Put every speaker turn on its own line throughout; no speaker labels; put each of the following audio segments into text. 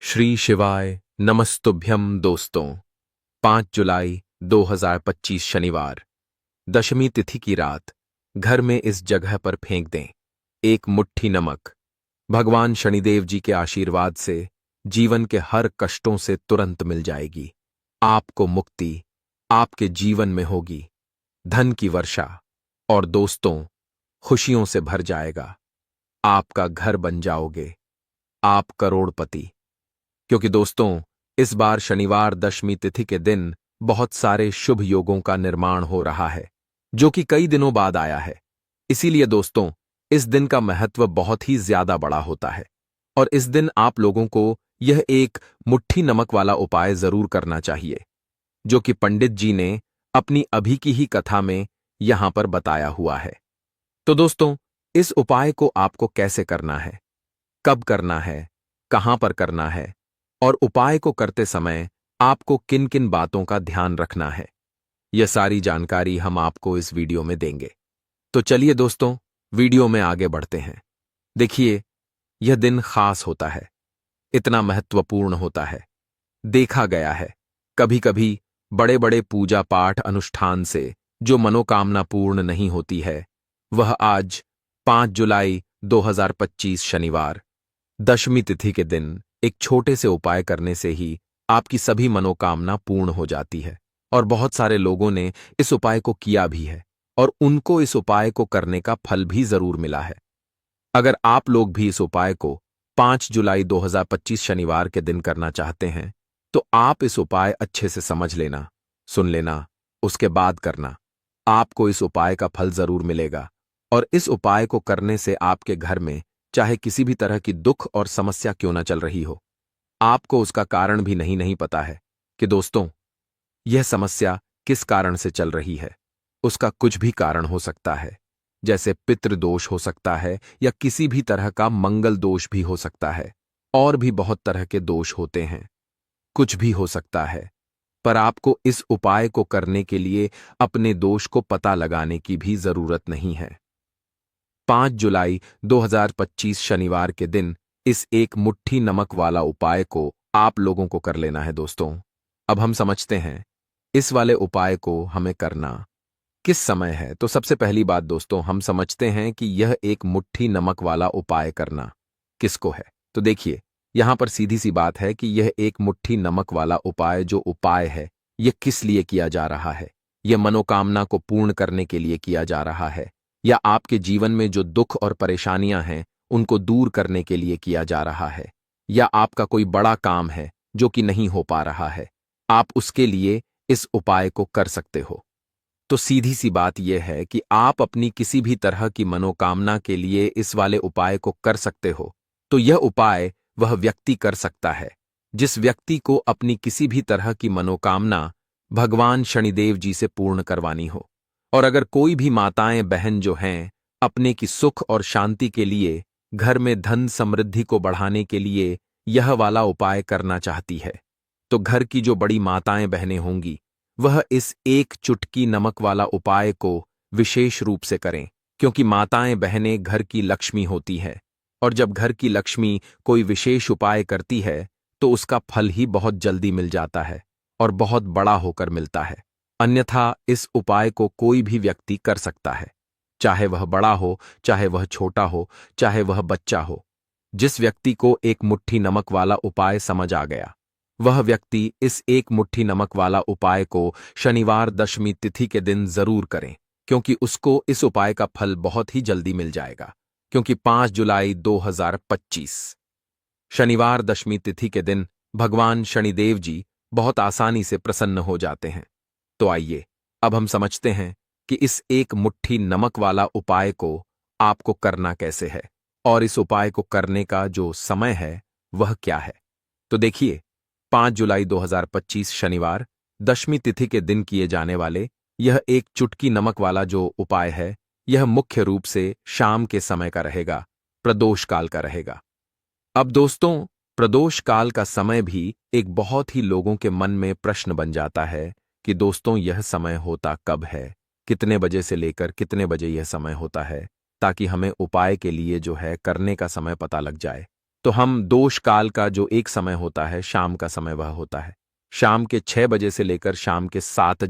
श्री शिवाय नमस्तुभ्यम दोस्तों। 5 जुलाई 2025 शनिवार, दशमी तिथि की रात घर में इस जगह पर फेंक दें एक मुट्ठी नमक। भगवान शनिदेव जी के आशीर्वाद से जीवन के हर कष्टों से तुरंत मिल जाएगी। आपको मुक्ति आपके जीवन में होगी, धन की वर्षा और दोस्तों खुशियों से भर जाएगा। आपका घर बन जाओगे, आप करोड़पति। क्योंकि दोस्तों इस बार शनिवार दशमी तिथि के दिन बहुत सारे शुभ योगों का निर्माण हो रहा है, जो कि कई दिनों बाद आया है। इसीलिए दोस्तों इस दिन का महत्व बहुत ही ज्यादा बड़ा होता है और इस दिन आप लोगों को यह एक मुट्ठी नमक वाला उपाय जरूर करना चाहिए, जो कि पंडित जी ने अपनी अभी की ही कथा में यहां पर बताया हुआ है। तो दोस्तों इस उपाय को आपको कैसे करना है, कब करना है, कहां पर करना है और उपाय को करते समय आपको किन किन बातों का ध्यान रखना है, यह सारी जानकारी हम आपको इस वीडियो में देंगे। तो चलिए दोस्तों वीडियो में आगे बढ़ते हैं। देखिए यह दिन खास होता है, इतना महत्वपूर्ण होता है। देखा गया है कभी कभी बड़े बड़े पूजा पाठ अनुष्ठान से जो मनोकामना पूर्ण नहीं होती है, वह आज 5 जुलाई 2025 शनिवार दशमी तिथि के दिन एक छोटे से उपाय करने से ही आपकी सभी मनोकामना पूर्ण हो जाती है। और बहुत सारे लोगों ने इस उपाय को किया भी है और उनको इस उपाय को करने का फल भी जरूर मिला है। अगर आप लोग भी इस उपाय को 5 जुलाई 2025 शनिवार के दिन करना चाहते हैं, तो आप इस उपाय अच्छे से समझ लेना, सुन लेना, उसके बाद करना। आपको इस उपाय का फल जरूर मिलेगा और इस उपाय को करने से आपके घर में चाहे किसी भी तरह की दुख और समस्या क्यों न चल रही हो, आपको उसका कारण भी नहीं पता है कि दोस्तों यह समस्या किस कारण से चल रही है। उसका कुछ भी कारण हो सकता है, जैसे पितृदोष हो सकता है या किसी भी तरह का मंगल दोष भी हो सकता है, और भी बहुत तरह के दोष होते हैं। कुछ भी हो सकता है, पर आपको इस उपाय को करने के लिए अपने दोष को पता लगाने की भी जरूरत नहीं है। 5 जुलाई 2025 शनिवार के दिन इस एक मुट्ठी नमक वाला उपाय को आप लोगों को कर लेना है दोस्तों। अब हम समझते हैं इस वाले उपाय को हमें करना किस समय है। तो सबसे पहली बात दोस्तों हम समझते हैं कि यह एक मुट्ठी नमक वाला उपाय करना किसको है। तो देखिए यहां पर सीधी सी बात है कि यह एक मुट्ठी नमक वाला उपाय जो उपाय है, यह किस लिए किया जा रहा है। यह मनोकामना को पूर्ण करने के लिए किया जा रहा है, या आपके जीवन में जो दुख और परेशानियां हैं उनको दूर करने के लिए किया जा रहा है, या आपका कोई बड़ा काम है जो कि नहीं हो पा रहा है, आप उसके लिए इस उपाय को कर सकते हो। तो सीधी सी बात यह है कि आप अपनी किसी भी तरह की मनोकामना के लिए इस वाले उपाय को कर सकते हो। तो यह उपाय वह व्यक्ति कर सकता है जिस व्यक्ति को अपनी किसी भी तरह की मनोकामना भगवान शनिदेव जी से पूर्ण करवानी हो। और अगर कोई भी माताएं बहन जो हैं अपने की सुख और शांति के लिए, घर में धन समृद्धि को बढ़ाने के लिए यह वाला उपाय करना चाहती है, तो घर की जो बड़ी माताएं बहनें होंगी वह इस एक चुटकी नमक वाला उपाय को विशेष रूप से करें, क्योंकि माताएं बहनें घर की लक्ष्मी होती है और जब घर की लक्ष्मी कोई विशेष उपाय करती है तो उसका फल ही बहुत जल्दी मिल जाता है और बहुत बड़ा होकर मिलता है। अन्यथा इस उपाय को कोई भी व्यक्ति कर सकता है, चाहे वह बड़ा हो, चाहे वह छोटा हो, चाहे वह बच्चा हो। जिस व्यक्ति को एक मुट्ठी नमक वाला उपाय समझ आ गया, वह व्यक्ति इस एक मुट्ठी नमक वाला उपाय को शनिवार दशमी तिथि के दिन जरूर करें, क्योंकि उसको इस उपाय का फल बहुत ही जल्दी मिल जाएगा। क्योंकि 5 जुलाई 2025 शनिवार दशमी तिथि के दिन भगवान शनिदेव जी बहुत आसानी से प्रसन्न हो जाते हैं। तो आइए अब हम समझते हैं कि इस एक मुट्ठी नमक वाला उपाय को आपको करना कैसे है और इस उपाय को करने का जो समय है वह क्या है। तो देखिए 5 जुलाई 2025 शनिवार दशमी तिथि के दिन किए जाने वाले यह एक चुटकी नमक वाला जो उपाय है, यह मुख्य रूप से शाम के समय का रहेगा, प्रदोष काल का रहेगा। अब दोस्तों प्रदोष काल का समय भी एक बहुत ही लोगों के मन में प्रश्न बन जाता है कि दोस्तों यह समय होता कब है, कितने बजे से लेकर कितने बजे यह समय होता है, ताकि हमें उपाय के लिए जो है करने का समय पता लग जाए। तो हम दोष काल का जो एक समय होता है, शाम का समय वह होता है शाम के 6 बजे से लेकर शाम के 7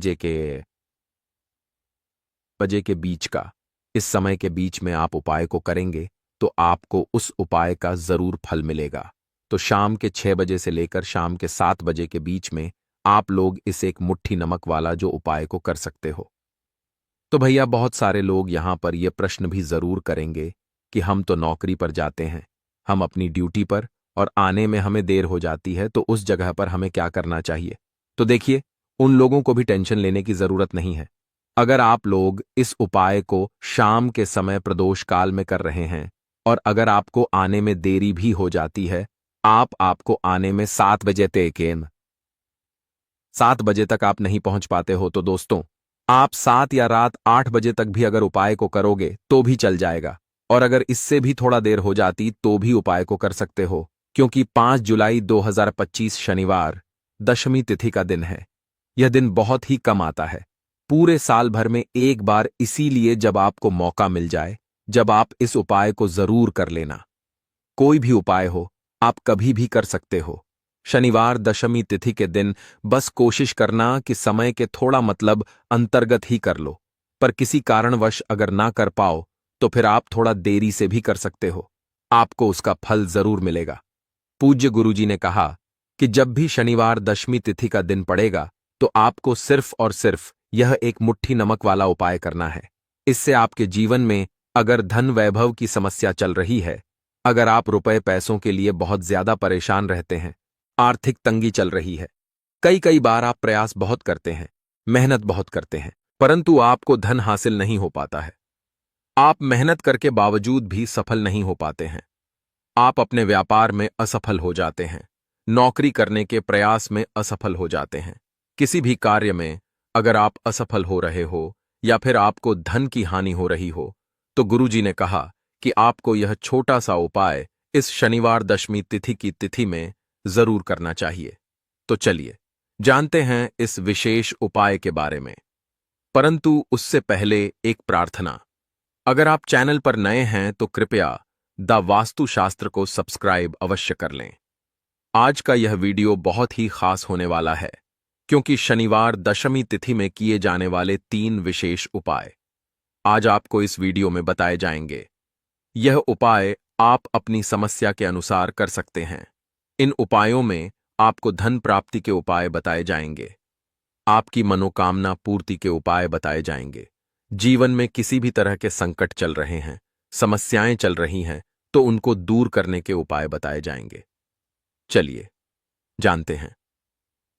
बजे के बीच का। इस समय के बीच में आप उपाय को करेंगे तो आपको उस उपाय का जरूर फल मिलेगा। तो शाम के 6 बजे से लेकर शाम के 7 बजे के बीच में आप लोग इस एक मुट्ठी नमक वाला जो उपाय को कर सकते हो। तो भैया बहुत सारे लोग यहां पर यह प्रश्न भी जरूर करेंगे कि हम तो नौकरी पर जाते हैं, हम अपनी ड्यूटी पर, और आने में हमें देर हो जाती है, तो उस जगह पर हमें क्या करना चाहिए। तो देखिए, उन लोगों को भी टेंशन लेने की जरूरत नहीं है। अगर आप लोग इस उपाय को शाम के समय प्रदोष काल में कर रहे हैं और अगर आपको आने में देरी भी हो जाती है, आपको आने में 7 बजे तक 7 बजे तक आप नहीं पहुंच पाते हो, तो दोस्तों आप 7 या रात 8 बजे तक भी अगर उपाय को करोगे तो भी चल जाएगा। और अगर इससे भी थोड़ा देर हो जाती तो भी उपाय को कर सकते हो, क्योंकि 5 जुलाई 2025 शनिवार दशमी तिथि का दिन है। यह दिन बहुत ही कम आता है, पूरे साल भर में एक बार, इसीलिए जब आपको मौका मिल जाए, जब आप इस उपाय को जरूर कर लेना। कोई भी उपाय हो, आप कभी भी कर सकते हो। शनिवार दशमी तिथि के दिन बस कोशिश करना कि समय के थोड़ा मतलब अंतर्गत ही कर लो, पर किसी कारणवश अगर ना कर पाओ तो फिर आप थोड़ा देरी से भी कर सकते हो, आपको उसका फल जरूर मिलेगा। पूज्य गुरुजी ने कहा कि जब भी शनिवार दशमी तिथि का दिन पड़ेगा तो आपको सिर्फ और सिर्फ यह एक मुट्ठी नमक वाला उपाय करना है। इससे आपके जीवन में अगर धन वैभव की समस्या चल रही है, अगर आप रुपए पैसों के लिए बहुत ज्यादा परेशान रहते हैं, आर्थिक तंगी चल रही है, कई कई बार आप प्रयास बहुत करते हैं, मेहनत बहुत करते हैं, परंतु आपको धन हासिल नहीं हो पाता है, आप मेहनत करके बावजूद भी सफल नहीं हो पाते हैं, आप अपने व्यापार में असफल हो जाते हैं, नौकरी करने के प्रयास में असफल हो जाते हैं, किसी भी कार्य में अगर आप असफल हो रहे हो या फिर आपको धन की हानि हो रही हो, तो गुरुजी ने कहा कि आपको यह छोटा सा उपाय इस शनिवार दशमी तिथि की तिथि में जरूर करना चाहिए। तो चलिए जानते हैं इस विशेष उपाय के बारे में, परंतु उससे पहले एक प्रार्थना। अगर आप चैनल पर नए हैं तो कृपया द वास्तुशास्त्र को सब्सक्राइब अवश्य कर लें। आज का यह वीडियो बहुत ही खास होने वाला है, क्योंकि शनिवार दशमी तिथि में किए जाने वाले 3 विशेष उपाय आज आपको इस वीडियो में बताए जाएंगे। यह उपाय आप अपनी समस्या के अनुसार कर सकते हैं। इन उपायों में आपको धन प्राप्ति के उपाय बताए जाएंगे, आपकी मनोकामना पूर्ति के उपाय बताए जाएंगे। जीवन में किसी भी तरह के संकट चल रहे हैं, समस्याएं चल रही हैं, तो उनको दूर करने के उपाय बताए जाएंगे। चलिए जानते हैं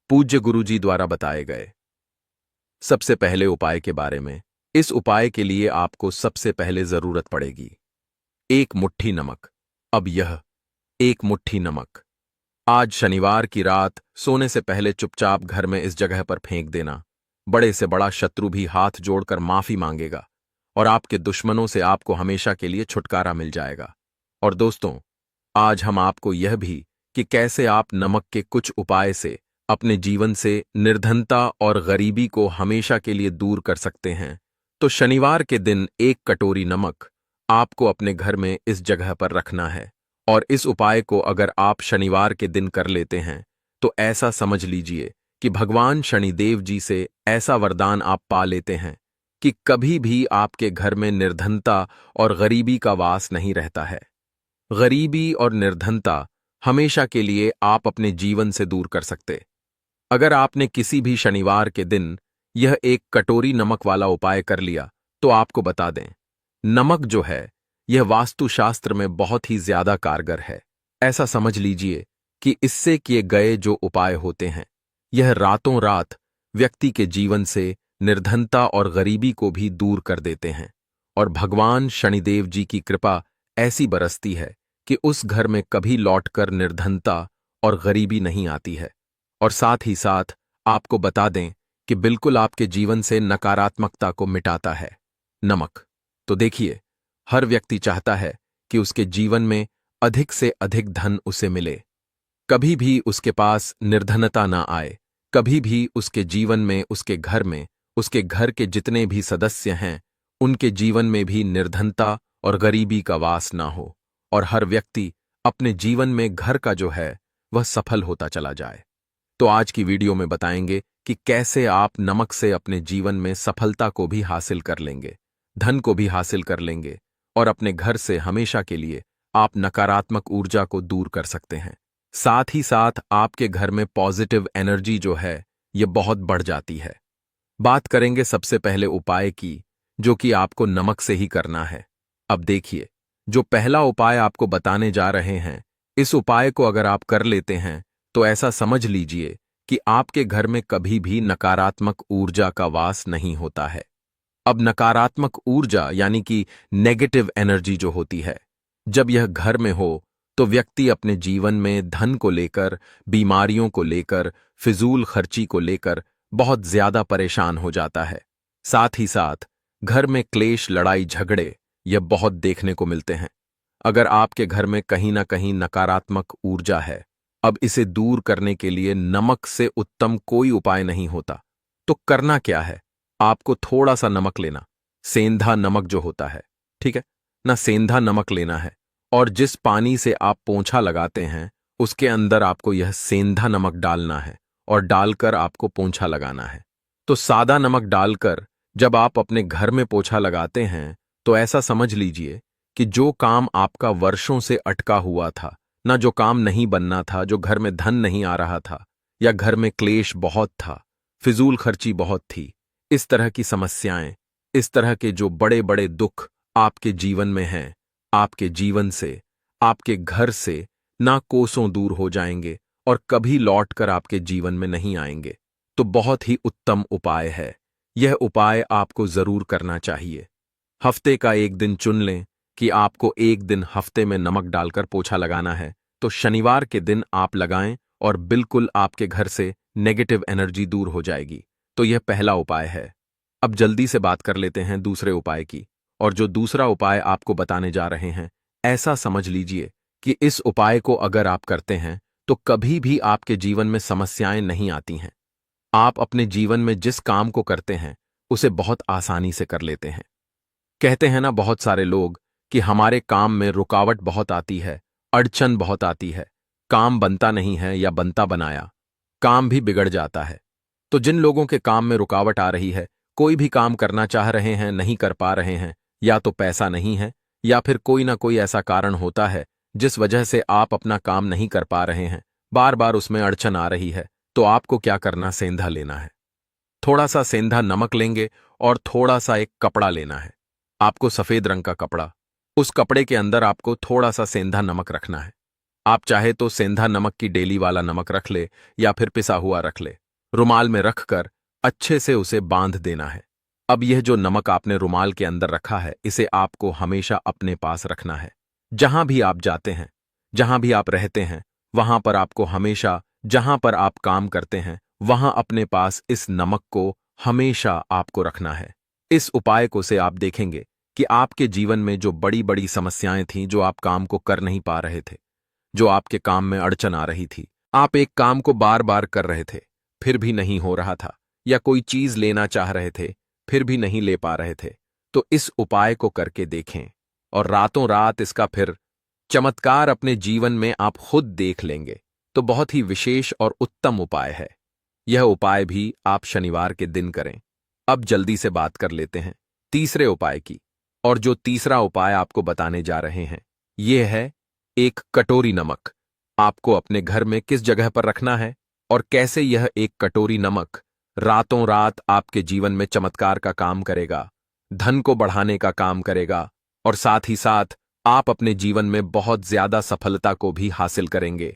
पूज्य गुरुजी द्वारा बताए गए सबसे पहले उपाय के बारे में। इस उपाय के लिए आपको सबसे पहले जरूरत पड़ेगी एक मुट्ठी नमक। अब यह एक मुट्ठी नमक आज शनिवार की रात सोने से पहले चुपचाप घर में इस जगह पर फेंक देना। बड़े से बड़ा शत्रु भी हाथ जोड़कर माफी मांगेगा और आपके दुश्मनों से आपको हमेशा के लिए छुटकारा मिल जाएगा। और दोस्तों, आज हम आपको यह भी कि कैसे आप नमक के कुछ उपाय से अपने जीवन से निर्धनता और गरीबी को हमेशा के लिए दूर कर सकते हैं। तो शनिवार के दिन 1 कटोरी नमक आपको अपने घर में इस जगह पर रखना है, और इस उपाय को अगर आप शनिवार के दिन कर लेते हैं तो ऐसा समझ लीजिए कि भगवान शनिदेव जी से ऐसा वरदान आप पा लेते हैं कि कभी भी आपके घर में निर्धनता और गरीबी का वास नहीं रहता है। गरीबी और निर्धनता हमेशा के लिए आप अपने जीवन से दूर कर सकते। अगर आपने किसी भी शनिवार के दिन यह 1 कटोरी नमक वाला उपाय कर लिया तो आपको बता दें, नमक जो है यह वास्तुशास्त्र में बहुत ही ज्यादा कारगर है। ऐसा समझ लीजिए कि इससे किए गए जो उपाय होते हैं, यह रातों रात व्यक्ति के जीवन से निर्धनता और गरीबी को भी दूर कर देते हैं, और भगवान शनिदेव जी की कृपा ऐसी बरसती है कि उस घर में कभी लौटकर निर्धनता और गरीबी नहीं आती है। और साथ ही साथ आपको बता दें कि बिल्कुल आपके जीवन से नकारात्मकता को मिटाता है नमक। तो देखिए, हर व्यक्ति चाहता है कि उसके जीवन में अधिक से अधिक धन उसे मिले, कभी भी उसके पास निर्धनता ना आए, कभी भी उसके जीवन में, उसके घर के जितने भी सदस्य हैं उनके जीवन में भी निर्धनता और गरीबी का वास ना हो, और हर व्यक्ति अपने जीवन में घर का जो है वह सफल होता चला जाए। तो आज की वीडियो में बताएंगे कि कैसे आप नमक से अपने जीवन में सफलता को भी हासिल कर लेंगे, धन को भी हासिल कर लेंगे और अपने घर से हमेशा के लिए आप नकारात्मक ऊर्जा को दूर कर सकते हैं। साथ ही साथ आपके घर में पॉजिटिव एनर्जी जो है ये बहुत बढ़ जाती है। बात करेंगे सबसे पहले उपाय की, जो कि आपको नमक से ही करना है। अब देखिए, जो पहला उपाय आपको बताने जा रहे हैं, इस उपाय को अगर आप कर लेते हैं तो ऐसा समझ लीजिए कि आपके घर में कभी भी नकारात्मक ऊर्जा का वास नहीं होता है। अब नकारात्मक ऊर्जा यानी कि नेगेटिव एनर्जी जो होती है, जब यह घर में हो तो व्यक्ति अपने जीवन में धन को लेकर, बीमारियों को लेकर, फिजूल खर्ची को लेकर बहुत ज्यादा परेशान हो जाता है। साथ ही साथ घर में क्लेश, लड़ाई झगड़े यह बहुत देखने को मिलते हैं। अगर आपके घर में कहीं ना कहीं नकारात्मक ऊर्जा है, अब इसे दूर करने के लिए नमक से उत्तम कोई उपाय नहीं होता। तो करना क्या है, आपको थोड़ा सा नमक लेना, सेंधा नमक जो होता है, ठीक है ना, सेंधा नमक लेना है और जिस पानी से आप पोंछा लगाते हैं उसके अंदर आपको यह सेंधा नमक डालना है और डालकर आपको पोंछा लगाना है। तो सादा नमक डालकर जब आप अपने घर में पोंछा लगाते हैं तो ऐसा समझ लीजिए कि जो काम आपका वर्षों से अटका हुआ था ना, जो काम नहीं बनना था, जो घर में धन नहीं आ रहा था या घर में क्लेश बहुत था, फिजूल खर्ची बहुत थी, इस तरह की समस्याएं, इस तरह के जो बड़े बड़े दुख आपके जीवन में हैं, आपके जीवन से, आपके घर से ना कोसों दूर हो जाएंगे और कभी लौटकर आपके जीवन में नहीं आएंगे। तो बहुत ही उत्तम उपाय है, यह उपाय आपको जरूर करना चाहिए। हफ्ते का एक दिन चुन लें कि आपको एक दिन हफ्ते में नमक डालकर पोछा लगाना है, तो शनिवार के दिन आप लगाएं और बिल्कुल आपके घर से नेगेटिव एनर्जी दूर हो जाएगी। तो यह पहला उपाय है। अब जल्दी से बात कर लेते हैं दूसरे उपाय की, और जो दूसरा उपाय आपको बताने जा रहे हैं, ऐसा समझ लीजिए कि इस उपाय को अगर आप करते हैं तो कभी भी आपके जीवन में समस्याएं नहीं आती हैं। आप अपने जीवन में जिस काम को करते हैं उसे बहुत आसानी से कर लेते हैं। कहते हैं ना बहुत सारे लोग कि हमारे काम में रुकावट बहुत आती है, अड़चन बहुत आती है, काम बनता नहीं है या बनता बनाया काम भी बिगड़ जाता है। तो जिन लोगों के काम में रुकावट आ रही है, कोई भी काम करना चाह रहे हैं, नहीं कर पा रहे हैं, या तो पैसा नहीं है या फिर कोई ना कोई ऐसा कारण होता है जिस वजह से आप अपना काम नहीं कर पा रहे हैं, बार बार उसमें अड़चन आ रही है, तो आपको क्या करना, सेंधा लेना है। थोड़ा सा सेंधा नमक लेंगे और थोड़ा सा एक कपड़ा लेना है, आपको सफेद रंग का कपड़ा, उस कपड़े के अंदर आपको थोड़ा सा सेंधा नमक रखना है। आप चाहे तो सेंधा नमक की डेली वाला नमक रख ले या फिर पिसा हुआ रख ले। रुमाल में रखकर अच्छे से उसे बांध देना है। अब यह जो नमक आपने रुमाल के अंदर रखा है, इसे आपको हमेशा अपने पास रखना है। जहां भी आप जाते हैं, जहां भी आप रहते हैं, वहां पर आपको हमेशा, जहां पर आप काम करते हैं, वहां अपने पास इस नमक को हमेशा आपको रखना है। इस उपाय को से आप देखेंगे कि आपके जीवन में जो बड़ी बड़ी समस्याएं थीं, जो आप काम को कर नहीं पा रहे थे, जो आपके काम में अड़चन आ रही थी, आप एक काम को बार बार कर रहे थे फिर भी नहीं हो रहा था, या कोई चीज लेना चाह रहे थे फिर भी नहीं ले पा रहे थे, तो इस उपाय को करके देखें और रातों रात इसका फिर चमत्कार अपने जीवन में आप खुद देख लेंगे। तो बहुत ही विशेष और उत्तम उपाय है। यह उपाय भी आप शनिवार के दिन करें। अब जल्दी से बात कर लेते हैं तीसरे उपाय की, और जो तीसरा उपाय आपको बताने जा रहे हैं यह है एक कटोरी नमक। आपको अपने घर में किस जगह पर रखना है और कैसे यह एक कटोरी नमक रातों रात आपके जीवन में चमत्कार का काम करेगा, धन को बढ़ाने का काम करेगा और साथ ही साथ आप अपने जीवन में बहुत ज्यादा सफलता को भी हासिल करेंगे,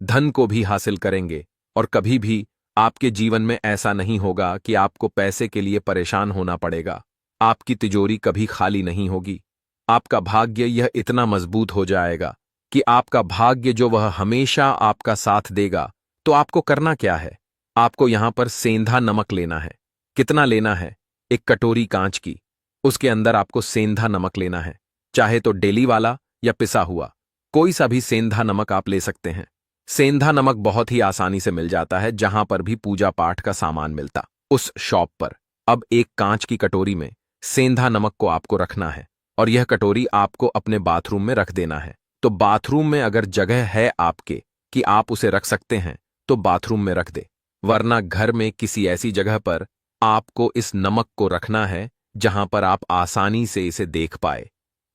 धन को भी हासिल करेंगे और कभी भी आपके जीवन में ऐसा नहीं होगा कि आपको पैसे के लिए परेशान होना पड़ेगा। आपकी तिजोरी कभी खाली नहीं होगी। आपका भाग्य यह इतना मजबूत हो जाएगा कि आपका भाग्य जो वह हमेशा आपका साथ देगा। तो आपको करना क्या है, आपको यहां पर सेंधा नमक लेना है। कितना लेना है, एक कटोरी कांच की, उसके अंदर आपको सेंधा नमक लेना है। चाहे तो डेली वाला या पिसा हुआ, कोई सा भी सेंधा नमक आप ले सकते हैं। सेंधा नमक बहुत ही आसानी से मिल जाता है जहां पर भी पूजा पाठ का सामान मिलता, उस शॉप पर। अब एक कांच की कटोरी में सेंधा नमक को आपको रखना है और यह कटोरी आपको अपने बाथरूम में रख देना है। तो बाथरूम में अगर जगह है आपके कि आप उसे रख सकते हैं तो बाथरूम में रख दे, वरना घर में किसी ऐसी जगह पर आपको इस नमक को रखना है जहां पर आप आसानी से इसे देख पाए,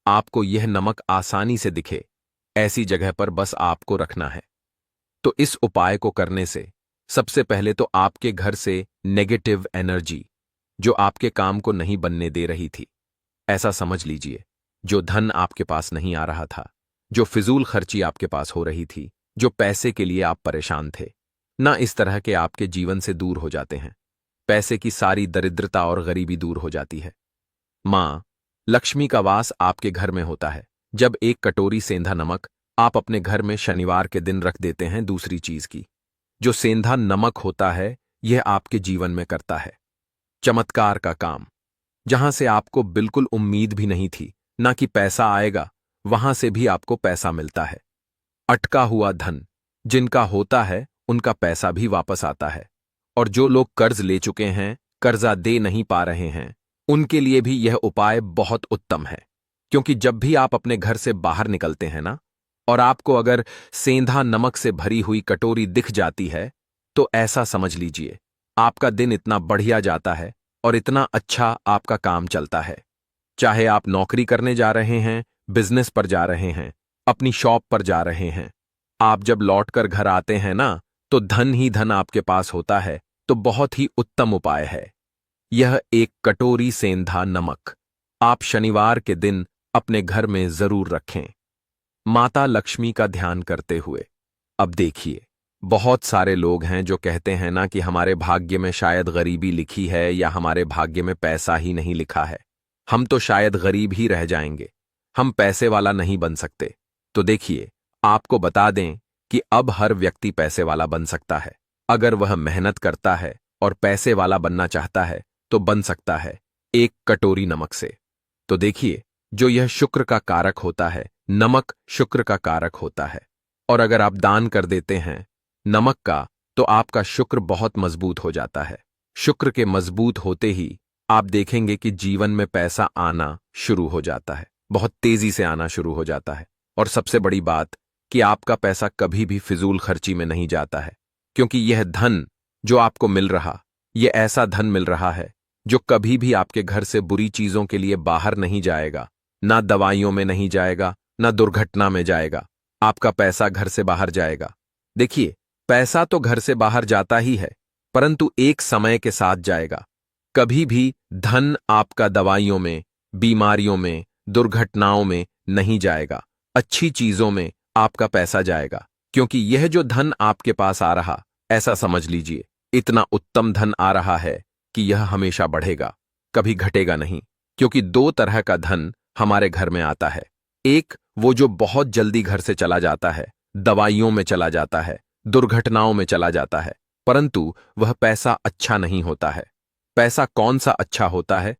आपको यह नमक आसानी से दिखे, ऐसी जगह पर बस आपको रखना है। तो इस उपाय को करने से सबसे पहले तो आपके घर से नेगेटिव एनर्जी जो आपके काम को नहीं बनने दे रही थी, ऐसा समझ लीजिए, जो धन आपके पास नहीं आ रहा था, जो फिजूल खर्ची आपके पास हो रही थी, जो पैसे के लिए आप परेशान थे, ना इस तरह के आपके जीवन से दूर हो जाते हैं। पैसे की सारी दरिद्रता और गरीबी दूर हो जाती है। मां लक्ष्मी का वास आपके घर में होता है जब एक कटोरी सेंधा नमक आप अपने घर में शनिवार के दिन रख देते हैं। दूसरी चीज की जो सेंधा नमक होता है यह आपके जीवन में करता है चमत्कार का काम, जहां से आपको बिल्कुल उम्मीद भी नहीं थी ना कि पैसा आएगा, वहां से भी आपको पैसा मिलता है। अटका हुआ धन जिनका होता है उनका पैसा भी वापस आता है, और जो लोग कर्ज ले चुके हैं, कर्जा दे नहीं पा रहे हैं, उनके लिए भी यह उपाय बहुत उत्तम है। क्योंकि जब भी आप अपने घर से बाहर निकलते हैं ना, और आपको अगर सेंधा नमक से भरी हुई कटोरी दिख जाती है, तो ऐसा समझ लीजिए आपका दिन इतना बढ़िया जाता है और इतना अच्छा आपका काम चलता है। चाहे आप नौकरी करने जा रहे हैं, बिजनेस पर जा रहे हैं, अपनी शॉप पर जा रहे हैं, आप जब लौटकर घर आते हैं ना, तो धन ही धन आपके पास होता है। तो बहुत ही उत्तम उपाय है यह एक कटोरी सेंधा नमक, आप शनिवार के दिन अपने घर में जरूर रखें, माता लक्ष्मी का ध्यान करते हुए। अब देखिए, बहुत सारे लोग हैं जो कहते हैं ना कि हमारे भाग्य में शायद गरीबी लिखी है या हमारे भाग्य में पैसा ही नहीं लिखा है, हम तो शायद गरीब ही रह जाएंगे, हम पैसे वाला नहीं बन सकते। तो देखिए, आपको बता दें कि अब हर व्यक्ति पैसे वाला बन सकता है अगर वह मेहनत करता है, और पैसे वाला बनना चाहता है तो बन सकता है एक कटोरी नमक से। तो देखिए, जो यह शुक्र का कारक होता है, नमक शुक्र का कारक होता है, और अगर आप दान कर देते हैं नमक का तो आपका शुक्र बहुत मजबूत हो जाता है। शुक्र के मजबूत होते ही आप देखेंगे कि जीवन में पैसा आना शुरू हो जाता है, बहुत तेजी से आना शुरू हो जाता है। और सबसे बड़ी बात कि आपका पैसा कभी भी फिजूल खर्ची में नहीं जाता है, क्योंकि यह धन जो आपको मिल रहा, यह ऐसा धन मिल रहा है जो कभी भी आपके घर से बुरी चीजों के लिए बाहर नहीं जाएगा, ना दवाइयों में नहीं जाएगा, ना दुर्घटना में जाएगा, आपका पैसा घर से बाहर जाएगा। देखिए, पैसा तो घर से बाहर जाता ही है, परंतु एक समय के साथ जाएगा। कभी भी धन आपका दवाइयों में, बीमारियों में, दुर्घटनाओं में नहीं जाएगा, अच्छी चीजों में आपका पैसा जाएगा। क्योंकि यह जो धन आपके पास आ रहा, ऐसा समझ लीजिए इतना उत्तम धन आ रहा है कि यह हमेशा बढ़ेगा, कभी घटेगा नहीं। क्योंकि दो तरह का धन हमारे घर में आता है, एक वो जो बहुत जल्दी घर से चला जाता है, दवाइयों में चला जाता है, दुर्घटनाओं में चला जाता है, परंतु वह पैसा अच्छा नहीं होता है। पैसा कौन सा अच्छा होता है?